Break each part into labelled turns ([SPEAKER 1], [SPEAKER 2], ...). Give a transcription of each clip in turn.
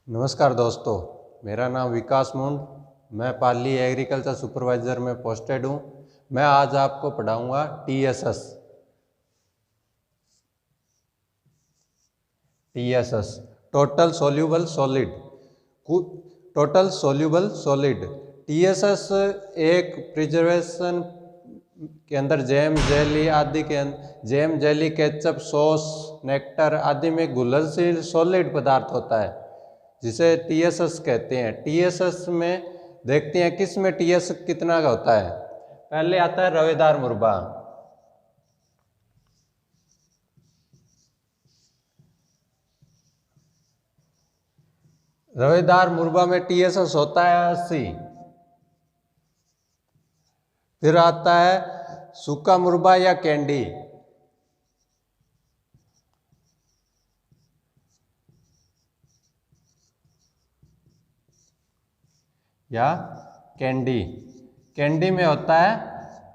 [SPEAKER 1] नमस्कार दोस्तों, मेरा नाम विकास मुंड, मैं पाली एग्रीकल्चर सुपरवाइज़र में पोस्टेड हूँ। मैं आज आपको पढ़ाऊँगा TSS total soluble solid. Total soluble solid TSS एक प्रिजर्वेशन के अंदर जैम, जेली आदि के jam, jelly, ketchup, sauce, nectar आदि में घुलनशील सॉलिड पदार्थ होता है जिसे टीएसएस कहते हैं। टीएसएस में देखते हैं किस में टीएसएस कितना का होता है। पहले आता है रवेदार मुरब्बा। रवेदार मुरब्बा में टीएसएस होता है 80। फिर आता है सूखा मुरब्बा या कैंडी, या कैंडी। कैंडी में होता है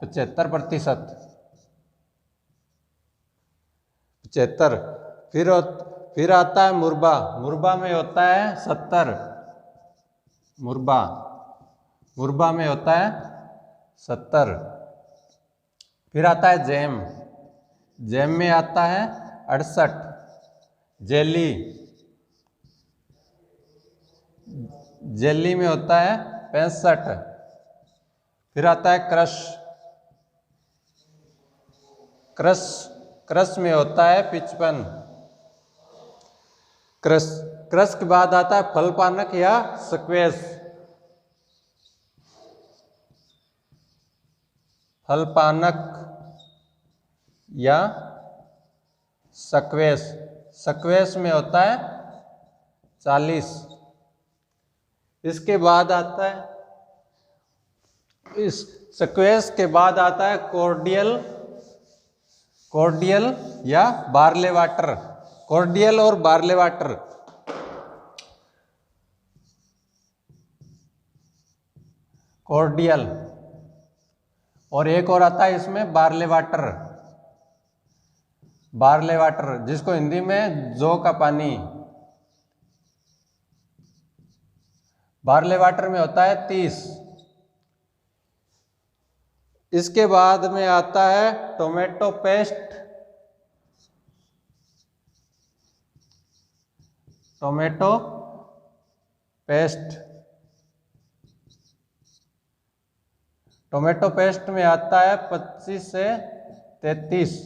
[SPEAKER 1] 75%। 75। फिर आता है मुरब्बा। मुरब्बा में होता है 70। मुरब्बा में होता है 70। फिर आता है जैम। जैम में आता है 68। जेली में होता है 65। फिर आता है क्रश में होता है 55। क्रश के बाद आता है फल पानक या स्क्वैश। फल पानक या स्क्वैश में होता है 40। इसके बाद आता है इस स्क्वैश के बाद आता है कॉर्डियल या बार्ले वाटर। कॉर्डियल और बार्ले वाटर। कॉर्डियल और एक और आता है इसमें बार्ले वाटर, जिसको हिंदी में जौ का पानी। बार्ले वाटर में होता है 30। इसके बाद में आता है टोमेटो पेस्ट। टोमेटो पेस्ट में आता है 25 से 33।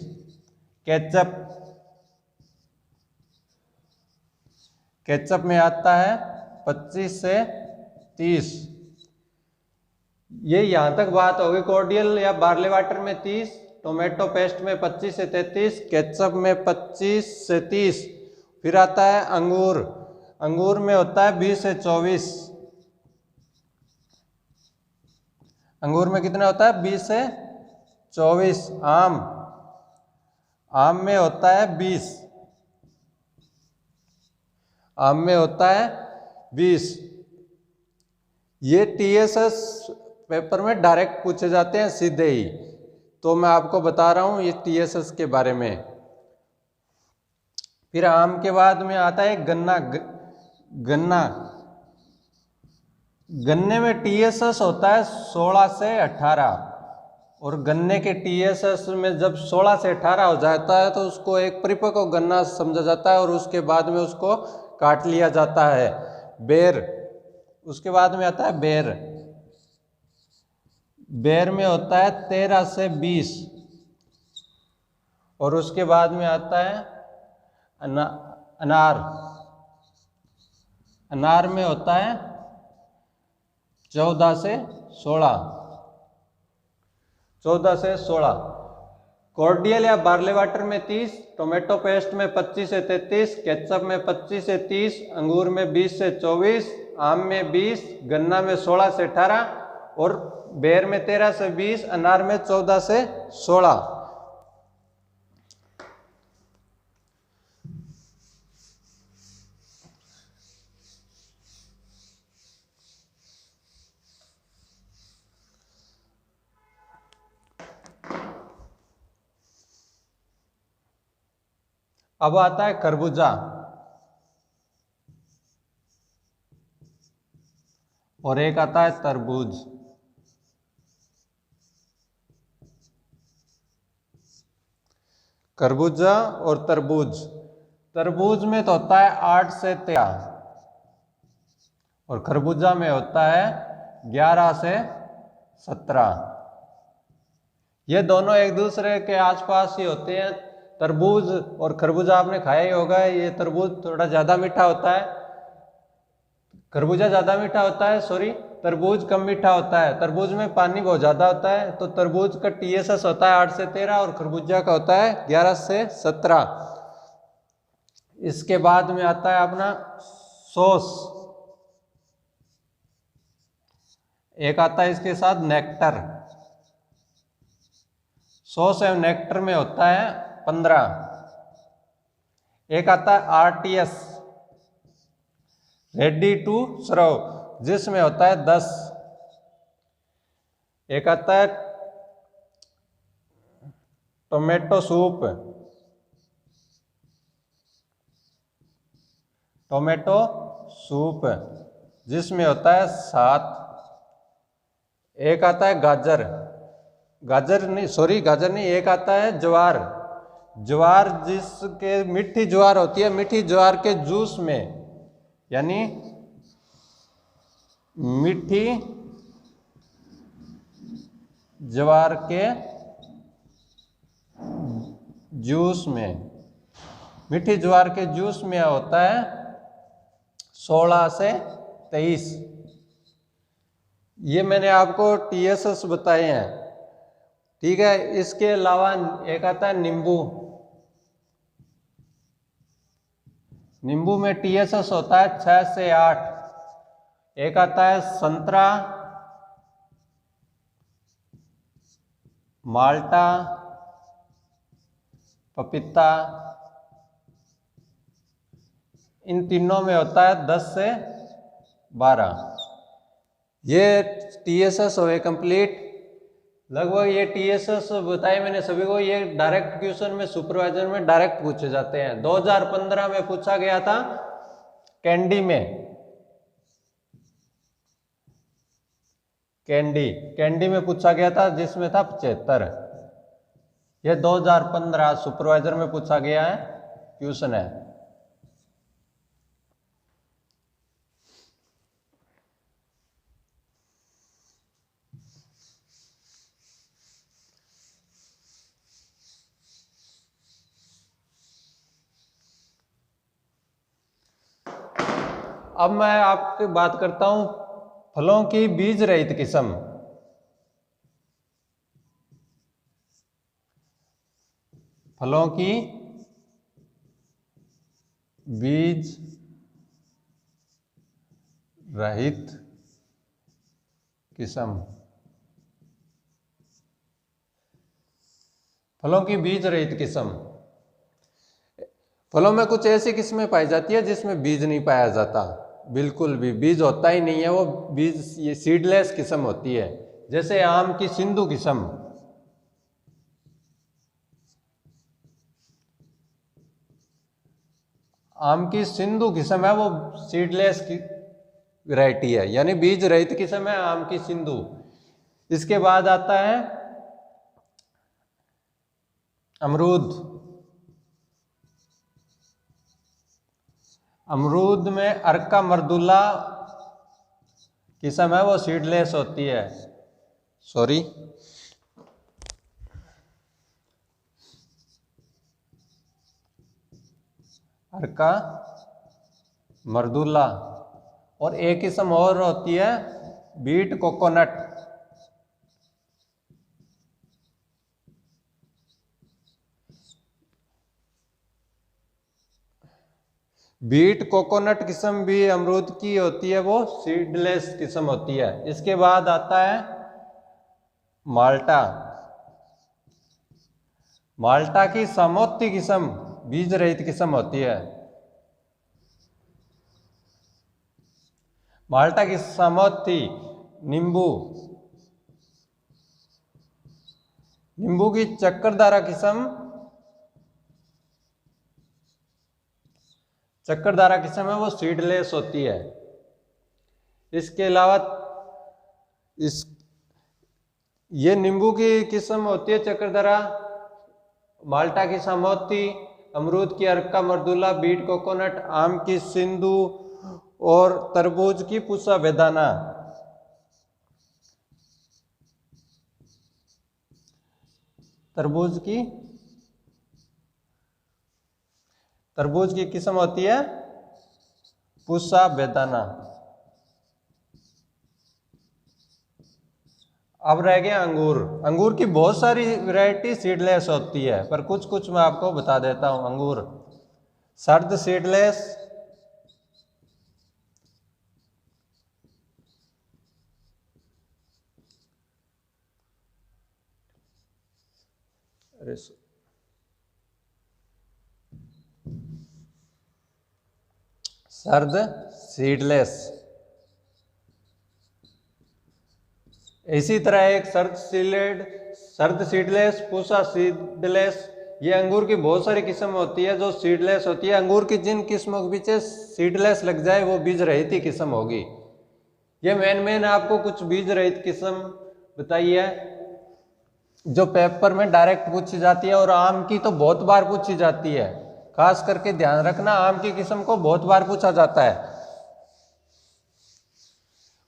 [SPEAKER 1] केचप में आता है 25 से 30। ये यहाँ तक बात होगी कॉर्डियल या बार्ले वाटर में 30, टोमेटो पेस्ट में 25 से 33, केचप में 25 से 30। फिर आता है अंगूर में होता है 20 से 24। अंगूर में कितना होता है 20 से 24। आम में होता है 20। आम में होता है 20। ये टीएसएस पेपर में डायरेक्ट पूछे जाते हैं सीधे ही, तो मैं आपको बता रहा हूं ये टीएसएस के बारे में। फिर आम के बाद में आता है गन्ने में टीएसएस होता है 16 से 18। और गन्ने के टीएसएस में जब 16 से 18 हो जाता है तो उसको एक परिपक्व गन्ना समझा जाता है और उसके बाद में उसको काट लिया जाता है। उसके बाद में आता है बेर में होता है 13 से 20। और उसके बाद में आता है अनार में होता है 14 से 16। कॉर्डियल या बार्ले वाटर में 30, टोमेटो पेस्ट में 25 से 33, केचप में 25 से 30, अंगूर में 20 से 24, आम में 20, गन्ना में 16 से 18 और बेर में 13 से 20, अनार में 14 से 16। अब आता है खरबूजा। और एक आता है तरबूज। खरबूजा और तरबूज। तरबूज में तो होता है 8 से 13 और खरबूजा में होता है 11 से 17। ये दोनों एक दूसरे के आसपास ही होते हैं। तरबूज और खरबूजा आपने खाया ही होगा। ये तरबूज थोड़ा ज़्यादा मीठा होता है, खरबूजा ज़्यादा मीठा होता है, सॉरी तरबूज कम मीठा होता है। तरबूज में पानी बहुत ज़्यादा होता है, तो तरबूज का TSS होता है 8 से 13 और खरबूजा का होता है 11 से 17। इसके बाद में आता है अपना सॉस। एक आता है इसके साथ नेक्टर। सॉस एवं नेक्टर में होता है 15। एक आता है RTS रेडी टू सर्व, जिसमें होता है 10। एक आता है टोमेटो सूप। टोमेटो सूप जिसमें होता है 7। एक आता है गाजर। गाजर नहीं, सॉरी गाजर नहीं, एक आता है ज्वार। ज्वार जिसके मीठी ज्वार होती है, मीठी ज्वार के जूस में, यानी मीठी ज्वार के जूस में, मीठी ज्वार के जूस में होता है 16 से 23। ये मैंने आपको TSS बताए हैं, ठीक है। इसके अलावा एक आता है नींबू। नींबू में TSS होता है 6 से 8। एक आता है संतरा, माल्टा, पपीता। इन तीनों में होता है 10 से 12। ये TSS हुए कंप्लीट। लगभग ये TSS बताए मैंने सभी को। ये डायरेक्ट क्वेश्चन में सुपरवाइजर में डायरेक्ट पूछे जाते हैं। 2015 में पूछा गया था कैंडी में। कैंडी में पूछा गया था, जिसमें था 75। ये 2015 सुपरवाइजर में पूछा गया है क्वेश्चन है। अब मैं आपसे बात करता हूं फलों की बीज रहित किस्म। फलों की बीज रहित किस्म। फलों की बीज रहित किस्म। फलों में कुछ ऐसी किस्में पाई जाती है जिसमें बीज नहीं पाया जाता, बिल्कुल भी बीज होता ही नहीं है। वो बीज ये सीडलेस किस्म होती है। जैसे आम की सिंधु किस्म। आम की सिंधु किस्म है, वो सीडलेस की वैरायटी है, यानी बीज रहित किस्म है आम की सिंधु। इसके बाद आता है अमरूद। अमरूद में अर्का मर्दुला किस्म है, वो सीडलेस होती है। सॉरी, अर्का मर्दुला। और एक किस्म और होती है बीट कोकोनट। बीट कोकोनट किस्म भी अमरूद की होती है, वो सीडलेस किस्म होती है। इसके बाद आता है माल्टा। माल्टा की समोती किस्म बीज रहित किस्म होती है। माल्टा की समोती। नींबू। नींबू की चक्करदारा किस्म। चक्करदारा किस्म है, वो सीडलेस होती है। इसके अलावा ये नींबू की किस्म होती है चक्रधरा, माल्टा की सामोती, अमरूद की अर्का मर्दुला, बीट कोकोनट, आम की सिंधु और तरबूज की पुसा बेदाना। तरबूज की किस्म होती है पुसा बेदाना। अब रह गया अंगूर। अंगूर की बहुत सारी वैरायटी सीडलेस होती है, पर कुछ कुछ मैं आपको बता देता हूं। अंगूर सर्द सीडलेस, सर्द सीडलेस। इसी तरह एक सर्द सीडलेस, पूसा सीडलेस। ये अंगूर की बहुत सारी किस्म होती है जो सीडलेस होती है। अंगूर की जिन किस्मों के पीछे सीडलेस लग जाए वो बीज रहित ही किस्म होगी। ये मेन आपको कुछ बीज रहित किस्म बताई है जो पेपर में डायरेक्ट पूछी जाती है, और आम की तो बहुत बार पूछी जाती है। खास करके ध्यान रखना, आम की किस्म को बहुत बार पूछा जाता है।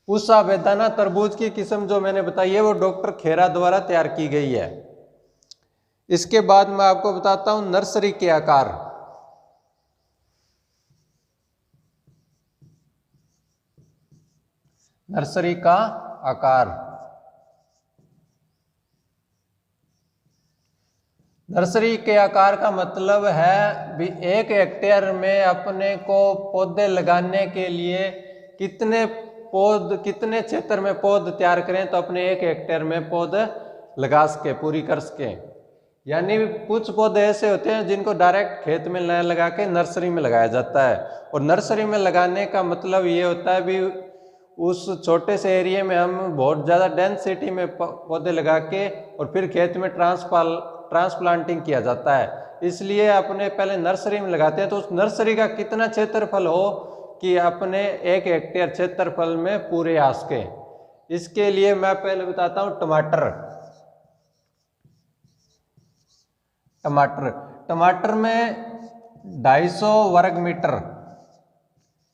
[SPEAKER 1] पूसा बेदाना तरबूज की किस्म जो मैंने बताई है वो डॉक्टर खेरा द्वारा तैयार की गई है। इसके बाद मैं आपको बताता हूं नर्सरी के आकार। नर्सरी का आकार, नर्सरी के आकार का मतलब है भी 1 हेक्टेयर में अपने को पौधे लगाने के लिए कितने क्षेत्र में पौध तैयार करें तो अपने 1 हेक्टेयर में पौध लगा सके, पूरी कर सके। यानी कुछ पौधे ऐसे होते हैं जिनको डायरेक्ट खेत में न लगा के नर्सरी में लगाया जाता है। और नर्सरी में लगाने का मतलब ये होता है भी उस छोटे से एरिया में हम बहुत ज़्यादा डेंसिटी में पौधे लगा के और फिर खेत में ट्रांसप्लांटिंग किया जाता है। इसलिए अपने पहले नर्सरी में लगाते हैं। तो उस नर्सरी का कितना क्षेत्रफल हो कि अपने 1 हेक्टेयर क्षेत्रफल में पूरे आ सके। इसके लिए मैं पहले बताता हूं टमाटर में 250 वर्ग मीटर।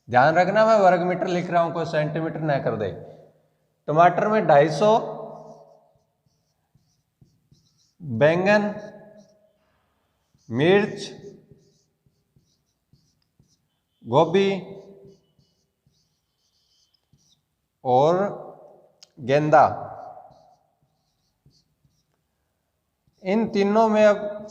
[SPEAKER 1] ध्यान रखना मैं वर्ग मीटर लिख रहा हूं, कोई सेंटीमीटर ना कर दे। टमाटर में 250, बैंगन, मिर्च, गोभी और गेंदा, इन तीनों में अब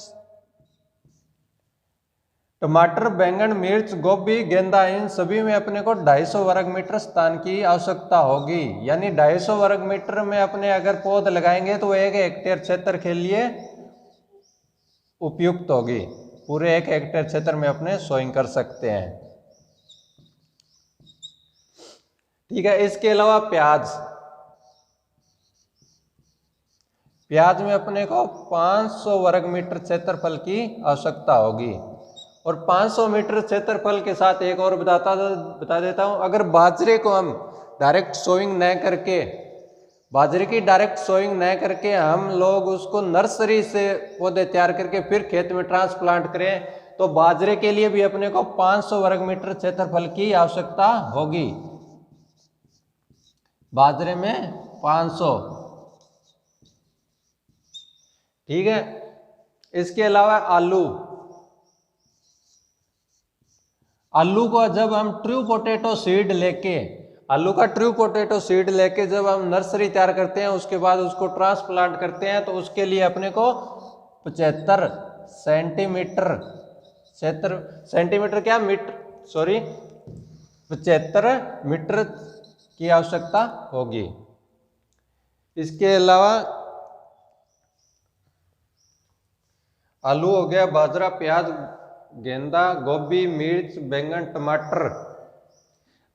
[SPEAKER 1] टमाटर, बैंगन, मिर्च, गोभी, गेंदा, इन सभी में अपने को 250 वर्ग मीटर स्थान की आवश्यकता होगी। यानी 250 वर्ग मीटर में अपने अगर पौध लगाएंगे तो 1 हेक्टेयर क्षेत्र के लिए उपयुक्त होगी। पूरे 1 हेक्टेयर क्षेत्र में अपने सोइंग कर सकते हैं। ठीक है। इसके अलावा प्याज में अपने को 500 वर्ग मीटर क्षेत्रफल की आवश्यकता होगी। और 500 मीटर क्षेत्रफल के साथ एक और बता देता हूं, अगर बाजरे को हम डायरेक्ट सोइंग न करके, बाजरे की डायरेक्ट सोइंग न करके हम लोग उसको नर्सरी से पौधे तैयार करके फिर खेत में ट्रांसप्लांट करें तो बाजरे के लिए भी अपने को 500 वर्ग मीटर क्षेत्रफल की आवश्यकता होगी। बाजरे में 500। ठीक है। इसके अलावा आलू को जब हम ट्रू पोटैटो सीड लेके, आलू का ट्रू पोटैटो सीड लेके जब हम नर्सरी तैयार करते हैं उसके बाद उसको ट्रांसप्लांट करते हैं तो उसके लिए अपने को 75 सेंटीमीटर 75 मीटर की आवश्यकता होगी। इसके अलावा आलू हो गया, बाजरा, प्याज, गेंदा, गोभी, मिर्च, बैंगन, टमाटर।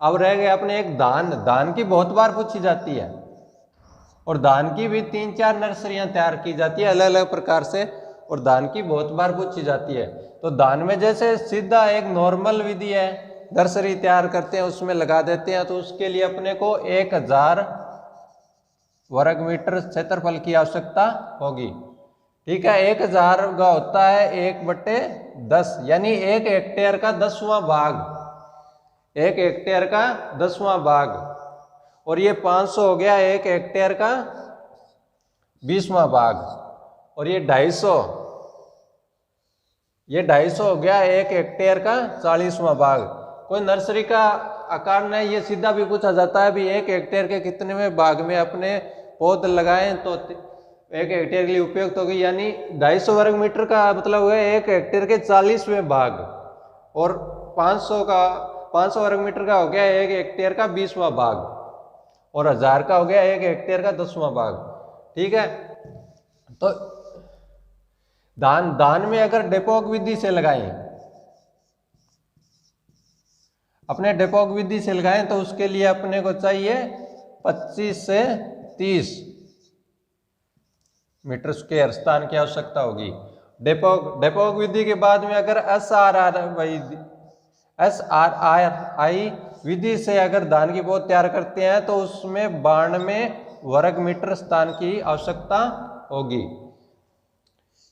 [SPEAKER 1] अब रह गया अपने एक धान की बहुत बार पूछी जाती है और धान की भी 3-4 नर्सरियां तैयार की जाती है अलग अलग प्रकार से, और धान की बहुत बार पूछी जाती है। तो धान में जैसे सीधा एक नॉर्मल विधि है नर्सरी तैयार करते हैं उसमें लगा देते हैं, तो उसके लिए अपने को 1000 वर्ग मीटर क्षेत्रफल की आवश्यकता होगी। ठीक है, 1000 का होता है 1/10, यानी 1 हेक्टेयर का 10वां भाग, 1 हेक्टेयर का 10वां भाग। और ये 500 हो गया 1 हेक्टेयर का 20वां भाग। और ये 250, ये 250 हो गया 1 हेक्टेयर का 40वां भाग। कोई नर्सरी का आकार नहीं, ये सीधा भी पूछा जाता है भी 1 हेक्टेयर के कितने भाग में अपने पौध लगाएं तो 1 हेक्टेयर के लिए उपयुक्त होगी, यानी 250 वर्ग मीटर का मतलब हुआ 1 हेक्टेयर के 40वें भाग। और 500 वर्ग मीटर का हो गया 1 हेक्टेयर का 20वां भाग। और 1000 का हो गया 1 हेक्टेयर का 10वां भाग। ठीक है, तो धान में अगर डेपोक विधि से लगाएं, अपने डेपोक विधि से लगाएं तो उसके लिए अपने को चाहिए 25 से 30 मीटर स्क्वायर स्थान की आवश्यकता होगी। डेपोक विधि के बाद में अगर SRI विधि से अगर धान की पौध तैयार करते हैं तो उसमें 92 वर्ग मीटर स्थान की आवश्यकता होगी।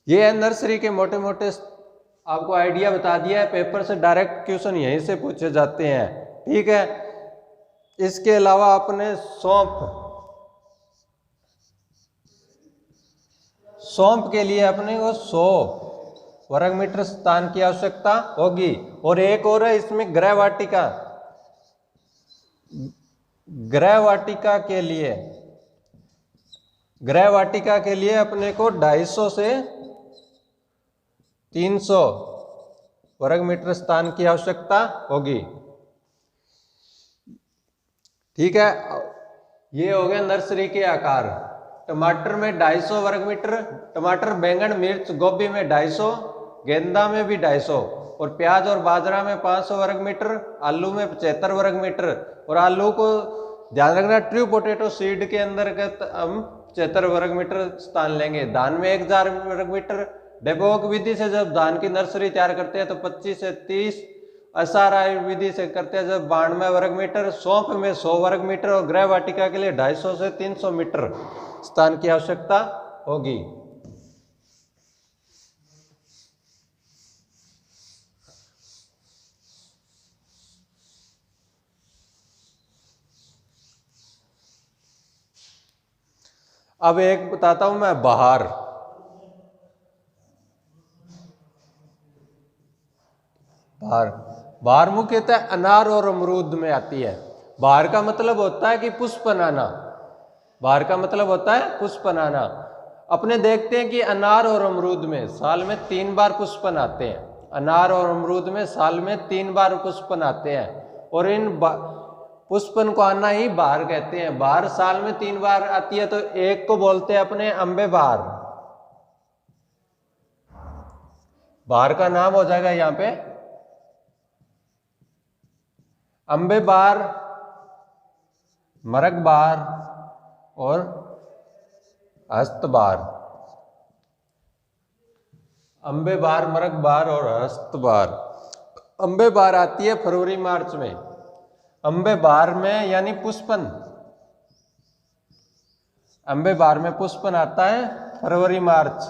[SPEAKER 1] ये है नर्सरी के मोटे मोटे आपको आइडिया बता दिया है, पेपर से डायरेक्ट क्वेश्चन यहीं से पूछे जाते हैं। ठीक है, इसके अलावा अपने सौंफ के लिए अपने को 100 वर्ग मीटर स्थान की आवश्यकता होगी। और एक और है इसमें गृहवाटिका के लिए अपने को 250 से 300 वर्ग मीटर स्थान की आवश्यकता होगी। ठीक है, ये हो गए नर्सरी के आकार। टमाटर में 250 वर्ग मीटर, टमाटर, बैंगन, मिर्च, गोभी में 250, गेंदा में भी 250, और प्याज और बाजरा में 500 वर्ग मीटर, आलू में 75 वर्ग मीटर। और आलू को ध्यान रखना ट्रू पोटैटो सीड के अंतर्गत हम 75 वर्ग मीटर स्थान लेंगे। धान में 1000 वर्ग मीटर। डेपोक विधि से जब धान की नर्सरी तैयार करते हैं तो 25 से 30, SRI विधि से करते हैं जब 92 वर्ग मीटर, सौंफ में 100 वर्ग मीटर, और गृहवाटिका के लिए 250 से 300 मीटर स्थान की आवश्यकता होगी। अब एक बताता हूं मैं बहार मुख्यतः अनार और अमरूद में आती है। बहार का मतलब होता है कि पुष्पन आना, बहार का मतलब होता है पुष्पन आना। अपने देखते हैं कि अनार और अमरूद में साल में 3 बार पुष्पन आते हैं, अनार और अमरूद में साल में 3 बार पुष्पन आते हैं। और इन पुष्पन को आना ही बहार कहते हैं। बहार साल में 3 बार आती है, तो एक को बोलते हैं अपने अम्बे बहार। बहार का नाम हो जाएगा यहाँ पे अम्बे बहार, मरग बहार और हस्त बहार। अम्बे बहार, मरग बहार और हस्त बहार। अम्बे बहार आती है फरवरी मार्च में। अम्बे बहार में यानी पुष्पन, अम्बे बहार में पुष्पन आता है फरवरी मार्च।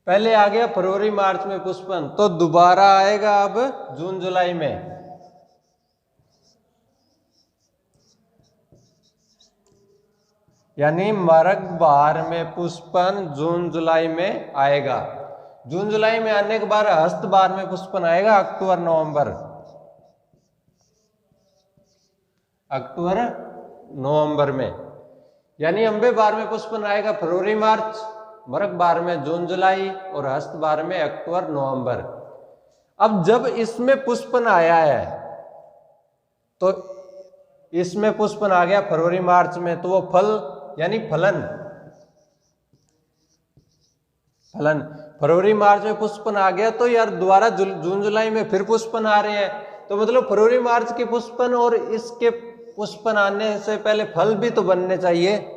[SPEAKER 1] पहले आ गया फरवरी मार्च में पुष्पन, तो दोबारा आएगा अब जून जुलाई में। यानी मरग बहार में पुष्पन जून जुलाई में आएगा। जून जुलाई में आने के बाद हस्त बहार में पुष्पन आएगा अक्टूबर नवंबर में। यानी अम्बे बहार में पुष्पन आएगा फरवरी मार्च, मरग बहार में जून जुलाई और हस्त बहार में अक्टूबर नवंबर। अब जब इसमें पुष्पन आया है तो इसमें पुष्पन आ गया फरवरी मार्च में, तो वो फल यानी फलन फरवरी मार्च में पुष्पन आ गया, तो यार दोबारा जून जुलाई में फिर पुष्पन आ रहे हैं, तो मतलब फरवरी मार्च के पुष्पन और इसके पुष्पन आने से पहले फल भी तो बनने चाहिए।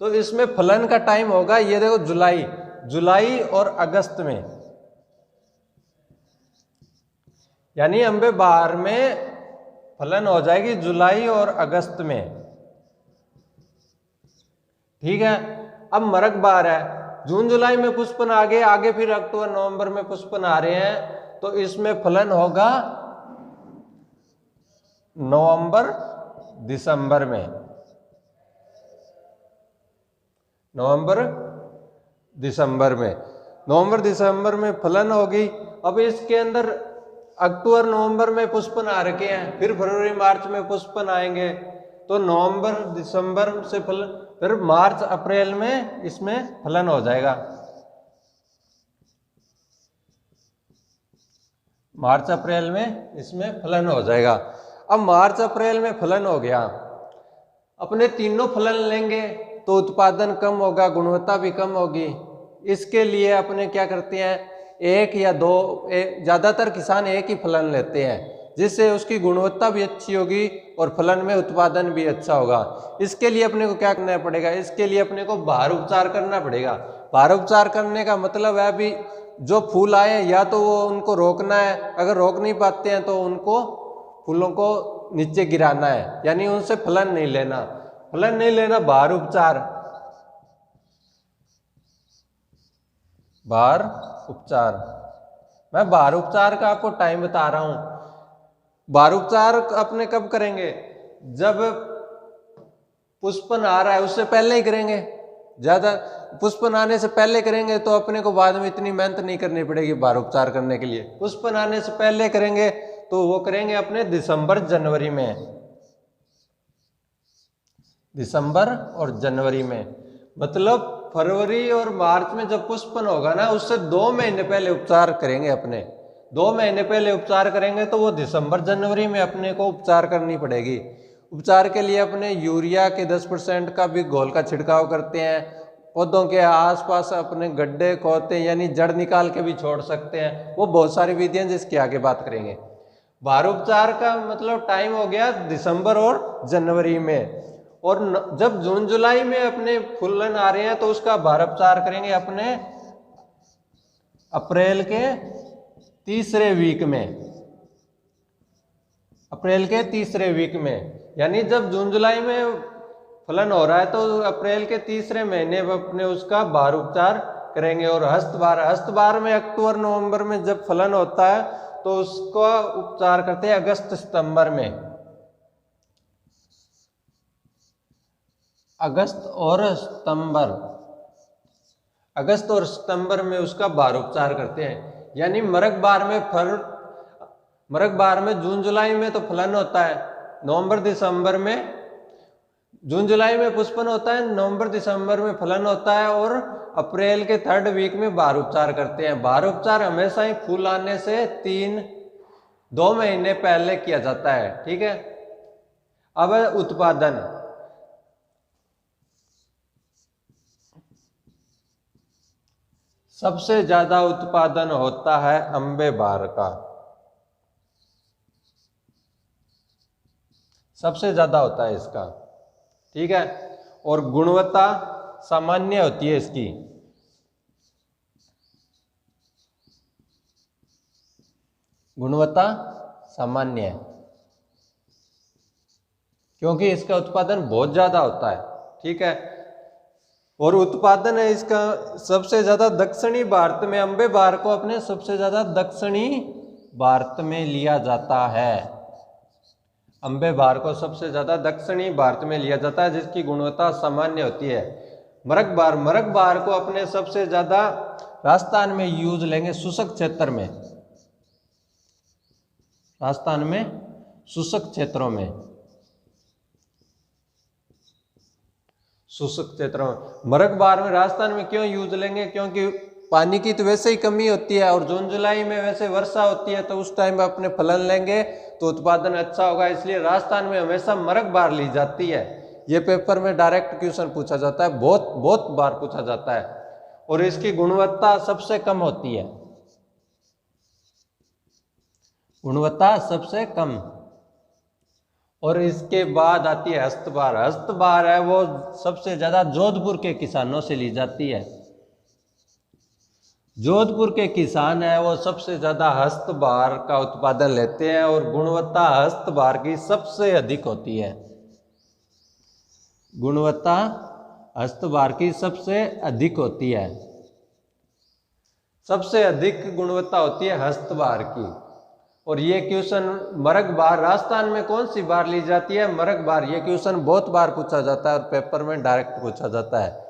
[SPEAKER 1] तो इसमें फलन का टाइम होगा, ये देखो जुलाई, जुलाई और अगस्त में, यानी अंबे बहार में फलन हो जाएगी जुलाई और अगस्त में। ठीक है, अब मरक बहार है, जून जुलाई में पुष्पन आगे फिर अक्टूबर नवंबर में पुष्पन आ रहे हैं, तो इसमें फलन होगा नवंबर दिसंबर में, नवंबर दिसंबर में फलन होगी। अब इसके अंदर अक्टूबर नवंबर में पुष्पन आ रखे हैं, फिर फरवरी मार्च में पुष्पन आएंगे, तो नवंबर दिसंबर से फलन, फिर मार्च अप्रैल में इसमें फलन हो जाएगा। मार्च अप्रैल में इसमें फलन हो जाएगा। अब मार्च अप्रैल में फलन हो गया, अपने तीनों फलन लेंगे तो उत्पादन कम होगा, गुणवत्ता भी कम होगी। इसके लिए अपने क्या करते हैं, एक या दो, ज़्यादातर किसान एक ही फलन लेते हैं, जिससे उसकी गुणवत्ता भी अच्छी होगी और फलन में उत्पादन भी अच्छा होगा। इसके लिए अपने को क्या करना पड़ेगा, इसके लिए अपने को बाहर उपचार करना पड़ेगा। बाहर उपचार करने का मतलब है अभी जो फूल आए या तो वो उनको रोकना है, अगर रोक नहीं पाते हैं तो उनको फूलों को नीचे गिराना है, यानी उनसे फलन नहीं लेना। फलन नहीं लेना, बाहर उपचार। बाहर उपचार, मैं बाहर उपचार का आपको टाइम बता रहा हूं। बाहर उपचार अपने कब करेंगे, जब पुष्पन आ रहा है उससे पहले ही करेंगे। ज्यादा पुष्पन आने से पहले करेंगे तो अपने को बाद में इतनी मेहनत नहीं करनी पड़ेगी बाहर उपचार करने के लिए। पुष्पन आने से पहले करेंगे तो वो करेंगे अपने दिसंबर जनवरी में, दिसंबर और जनवरी में, मतलब फरवरी और मार्च में जब पुष्पन होगा ना, उससे 2 महीने पहले उपचार करेंगे अपने। 2 महीने पहले उपचार करेंगे तो वो दिसंबर जनवरी में अपने को उपचार करनी पड़ेगी। उपचार के लिए अपने यूरिया के 10% का भी घोल का छिड़काव करते हैं। पौधों के आसपास अपने गड्ढे खोदते हैं, यानी जड़ निकाल के भी छोड़ सकते हैं। वो बहुत सारी विधियां जिसकी आगे बात करेंगे। बाहर उपचार का मतलब टाइम हो गया दिसंबर और जनवरी में। और जब जून जुलाई में अपने फूलन आ रहे हैं तो उसका बाहर उपचार करेंगे अपने अप्रैल के तीसरे वीक में, अप्रैल के तीसरे वीक में। यानी जब जून जुलाई में फलन हो रहा है तो अप्रैल के तीसरे महीने अपने उसका बाहर उपचार करेंगे। और हस्तबार में अक्टूबर नवंबर में जब फलन होता है तो उसका उपचार करते हैं अगस्त सितंबर में, अगस्त और सितंबर में उसका बाहर उपचार करते हैं। यानी मरक बार में जून जुलाई में तो फलन होता है, नवंबर दिसंबर में, जून जुलाई में पुष्पन होता है, नवंबर दिसंबर में फलन होता है, और अप्रैल के 3rd वीक में बाहर उपचार करते हैं। बाहर उपचार हमेशा ही फूल आने से 2 महीने पहले किया जाता है। ठीक है, अब उत्पादन। सबसे ज्यादा उत्पादन होता है अंबे बहार का, सबसे ज्यादा होता है इसका। ठीक है, और गुणवत्ता सामान्य होती है इसकी। गुणवत्ता सामान्य है क्योंकि इसका उत्पादन बहुत ज्यादा होता है। ठीक है, और उत्पादन है इसका सबसे ज्यादा दक्षिणी भारत में। अंबे बहार को अपने सबसे ज्यादा दक्षिणी भारत में लिया जाता है। अंबे बहार को सबसे ज्यादा दक्षिणी भारत में लिया जाता है, जिसकी गुणवत्ता सामान्य होती है। मरक बहार को अपने सबसे ज्यादा राजस्थान में यूज लेंगे, शुष्क क्षेत्र में, राजस्थान में शुष्क क्षेत्रों में, शुष्क क्षेत्रों में मरक बहार में राजस्थान में क्यों यूज लेंगे, क्योंकि पानी की तो वैसे ही कमी होती है और जून जुलाई में वैसे वर्षा होती है, तो उस टाइम में अपने फलन लेंगे तो उत्पादन अच्छा होगा। इसलिए राजस्थान में हमेशा मरक बहार ली जाती है। ये पेपर में डायरेक्ट क्वेश्चन पूछा जाता है, बहुत बार पूछा जाता है। और इसकी गुणवत्ता सबसे कम होती है, गुणवत्ता सबसे कम। और इसके बाद आती है हस्तबहार। हस्तबहार है वो सबसे ज्यादा जोधपुर के किसानों से ली जाती है। जोधपुर के किसान हैं वो सबसे ज़्यादा हस्तबार का उत्पादन लेते हैं और गुणवत्ता हस्तबार की सबसे अधिक होती है। गुणवत्ता हस्तबार की सबसे अधिक होती है। सबसे अधिक गुणवत्ता होती है हस्तबार की। और ये क्वेश्चन मरग बार, राजस्थान में कौन सी बार ली जाती है? मरग बार। ये क्वेश्चन बहुत बार पूछा जाता है और पेपर में डायरेक्ट पूछा जाता है।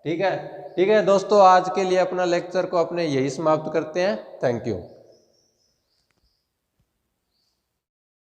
[SPEAKER 1] ठीक है दोस्तों, आज के लिए अपना लेक्चर को अपने यही समाप्त करते हैं। Thank you.